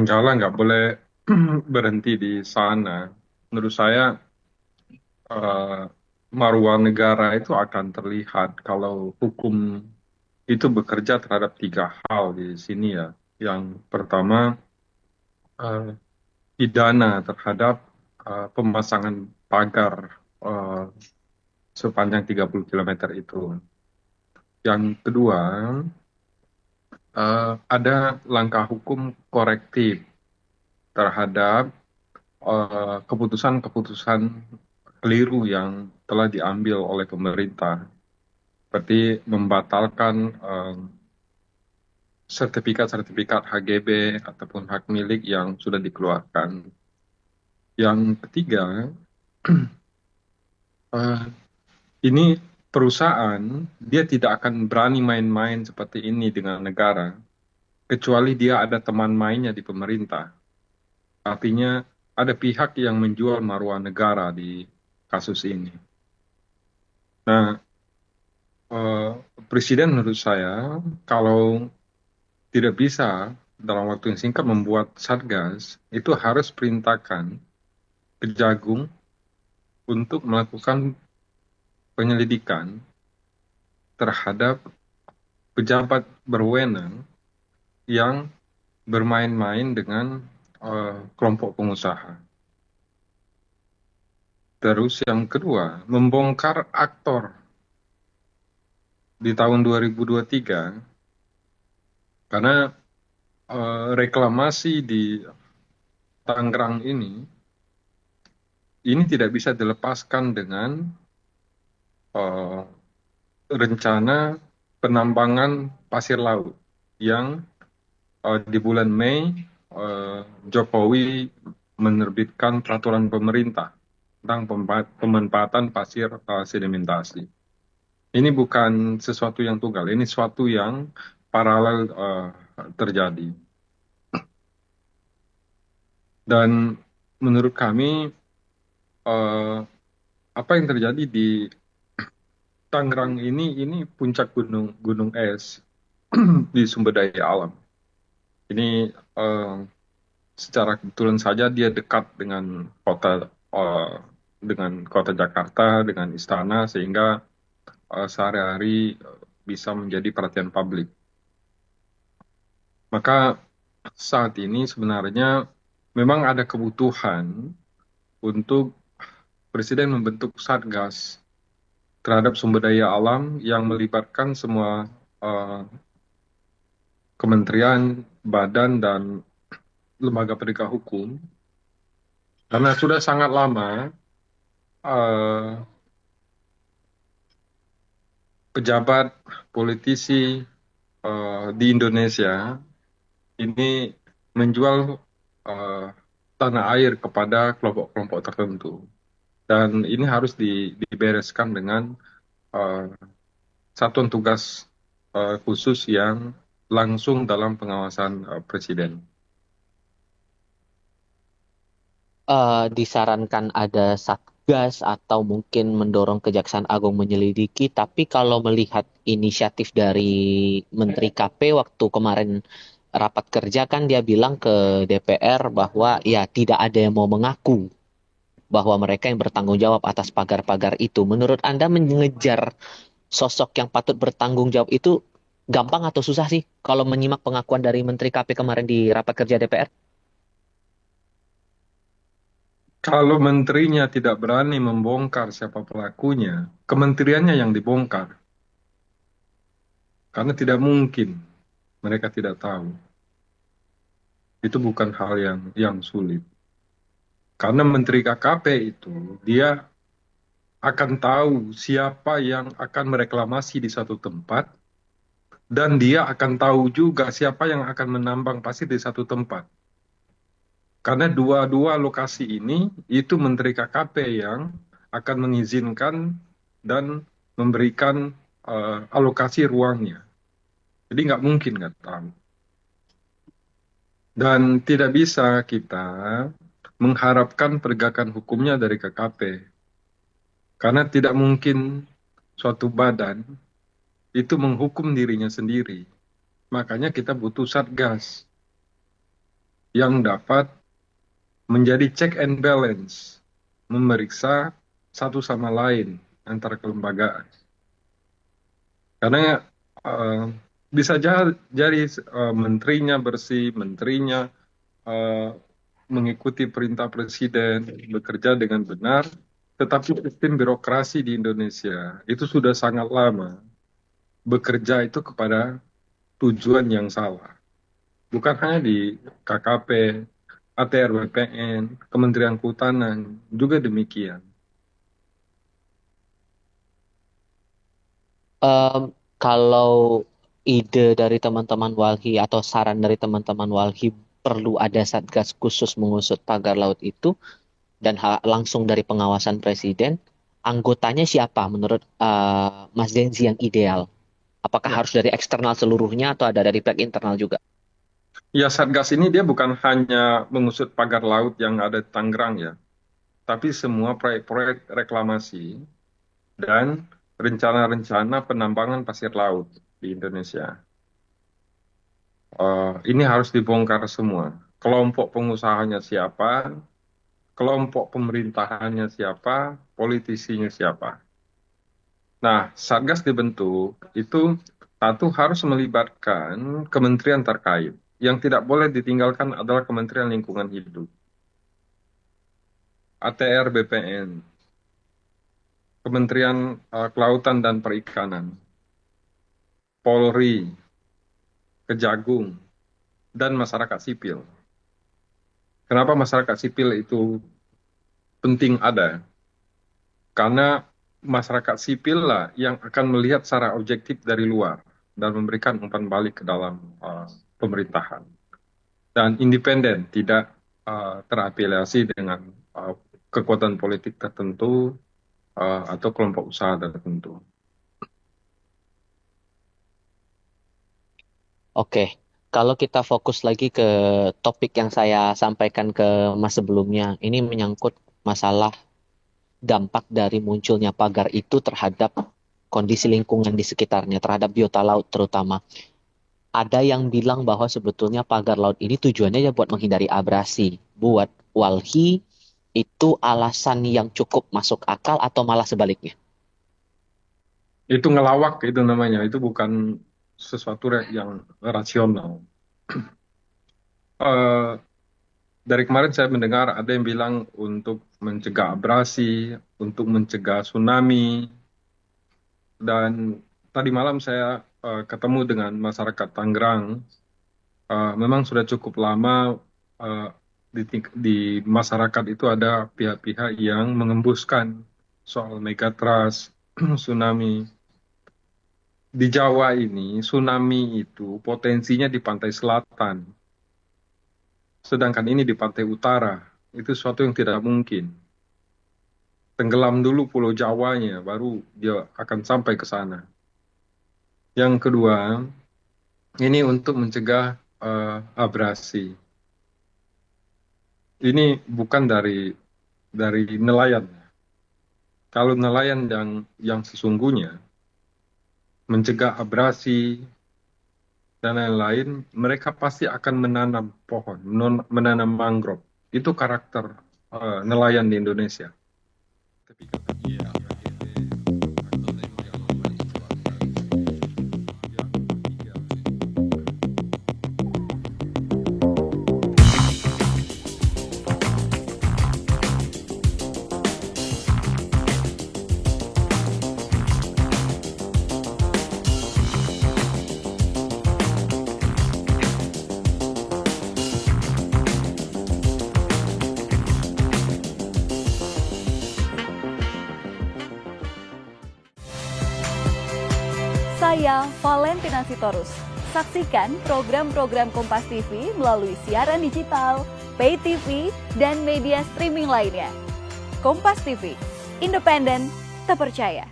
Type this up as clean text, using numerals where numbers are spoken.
Enggak lah, nggak boleh berhenti di sana. Menurut saya, eh, maruah negara itu akan terlihat kalau hukum itu bekerja terhadap tiga hal di sini ya. Yang pertama, eh, pidana terhadap pemasangan pagar eh, sepanjang 30 kilometer itu. Yang kedua, ada langkah hukum korektif terhadap keputusan-keputusan keliru yang telah diambil oleh pemerintah, seperti membatalkan sertifikat-sertifikat HGB ataupun hak milik yang sudah dikeluarkan. Yang ketiga, eh, ini perusahaan dia tidak akan berani main-main seperti ini dengan negara, kecuali dia ada teman mainnya di pemerintah. Artinya ada pihak yang menjual maruah negara di kasus ini. Nah, eh, Presiden menurut saya kalau tidak bisa dalam waktu yang singkat membuat satgas, itu harus perintahkan Kejagung untuk melakukan penyelidikan terhadap pejabat berwenang yang bermain-main dengan kelompok pengusaha. Terus yang kedua, membongkar aktor di tahun 2023 karena reklamasi di Tangerang ini tidak bisa dilepaskan dengan eh, rencana penambangan pasir laut yang di bulan Mei eh, Jokowi menerbitkan peraturan pemerintah tentang pemanfaatan pasir sedimentasi. Ini bukan sesuatu yang tunggal, ini sesuatu yang paralel terjadi. Dan menurut kami eh, apa yang terjadi di Tangerang ini puncak gunung gunung es di sumber daya alam. Ini eh, secara kebetulan saja dia dekat eh, dengan kota Jakarta, dengan istana, sehingga sehari-hari bisa menjadi perhatian publik. Maka saat ini sebenarnya memang ada kebutuhan untuk Presiden membentuk Satgas terhadap sumber daya alam yang melibatkan semua eh, kementerian, badan, dan lembaga penegak hukum. Karena sudah sangat lama eh, pejabat, politisi di Indonesia ini menjual eh, tanah air kepada kelompok-kelompok tertentu. Dan ini harus dibereskan dengan eh, satuan tugas khusus yang langsung dalam pengawasan Presiden. Disarankan ada satgas atau mungkin mendorong Kejaksaan Agung menyelidiki, tapi kalau melihat inisiatif dari Menteri KP waktu kemarin rapat kerja kan dia bilang ke DPR bahwa ya tidak ada yang mau mengaku bahwa mereka yang bertanggung jawab atas pagar-pagar itu. Menurut Anda mengejar sosok yang patut bertanggung jawab itu gampang atau susah sih kalau menyimak pengakuan dari Menteri KP kemarin di rapat kerja DPR? Kalau menterinya tidak berani membongkar siapa pelakunya, kementeriannya yang dibongkar. Karena tidak mungkin mereka tidak tahu. Itu bukan hal yang sulit. Karena Menteri KKP itu, dia akan tahu siapa yang akan mereklamasi di satu tempat, dan dia akan tahu juga siapa yang akan menambang pasir di satu tempat. Karena dua-dua lokasi ini, itu Menteri KKP yang akan mengizinkan dan memberikan alokasi ruangnya. Jadi nggak mungkin nggak tahu. Dan tidak bisa kita mengharapkan penegakan hukumnya dari KKP. Karena tidak mungkin suatu badan itu menghukum dirinya sendiri. Makanya kita butuh satgas. yang dapat menjadi check and balance, memeriksa satu sama lain antara kelembagaan. Karena bisa jadi menterinya bersih, menterinya mengikuti perintah presiden, bekerja dengan benar, tetapi sistem birokrasi di Indonesia itu sudah sangat lama bekerja itu kepada tujuan yang salah. Bukan hanya di KKP, ATR BPN, Kementerian Kehutanan, juga demikian. Kalau ide dari teman-teman Walhi atau saran dari teman-teman Walhi perlu ada satgas khusus mengusut pagar laut itu dan langsung dari pengawasan presiden, anggotanya siapa menurut Mas Denzi yang ideal? Apakah Ya, harus dari eksternal seluruhnya atau ada dari pihak internal juga? ya Satgas ini dia bukan hanya mengusut pagar laut yang ada di Tangerang ya, tapi semua proyek-proyek reklamasi dan rencana-rencana penambangan pasir laut di Indonesia. Ini harus dibongkar semua. Kelompok pengusahanya siapa, kelompok pemerintahannya siapa, politisinya siapa. Nah, Satgas dibentuk itu satu harus melibatkan kementerian terkait. Yang tidak boleh ditinggalkan adalah Kementerian Lingkungan Hidup, ATR BPN, Kementerian Kelautan dan Perikanan, Polri, Kejagung, dan masyarakat sipil. Kenapa masyarakat sipil itu penting ada? Karena masyarakat sipil lah yang akan melihat secara objektif dari luar dan memberikan umpan balik ke dalam pemerintahan. Dan independen, tidak terafiliasi dengan kekuatan politik tertentu atau kelompok usaha tertentu. Oke, kalau kita fokus lagi ke topik yang saya sampaikan ke Mas sebelumnya, ini menyangkut masalah dampak dari munculnya pagar itu terhadap kondisi lingkungan di sekitarnya, terhadap biota laut terutama. Ada yang bilang bahwa sebetulnya pagar laut ini tujuannya ya buat menghindari abrasi. Buat Walhi itu alasan yang cukup masuk akal atau malah sebaliknya? Itu ngelawak itu namanya, itu bukan sesuatu yang rasional. Eh, dari kemarin saya mendengar ada yang bilang untuk mencegah abrasi, untuk mencegah tsunami, dan tadi malam saya ketemu dengan masyarakat Tangerang. Memang sudah cukup lama eh, di masyarakat itu ada pihak-pihak yang mengembuskan soal megatrust, tsunami. Di Jawa ini, tsunami itu potensinya di pantai selatan, sedangkan ini di pantai utara. Itu sesuatu yang tidak mungkin. Tenggelam dulu Pulau Jawanya, baru dia akan sampai ke sana. Yang kedua, ini untuk mencegah abrasi. Ini bukan dari nelayan. Kalau nelayan yang sesungguhnya mencegah abrasi dan lain-lain, mereka pasti akan menanam pohon, menanam mangrove. Itu karakter nelayan di Indonesia. Tapi kata dia, Saya Valentina Sitorus. Saksikan program-program Kompas TV melalui siaran digital, pay TV, dan media streaming lainnya. Kompas TV, independen, terpercaya.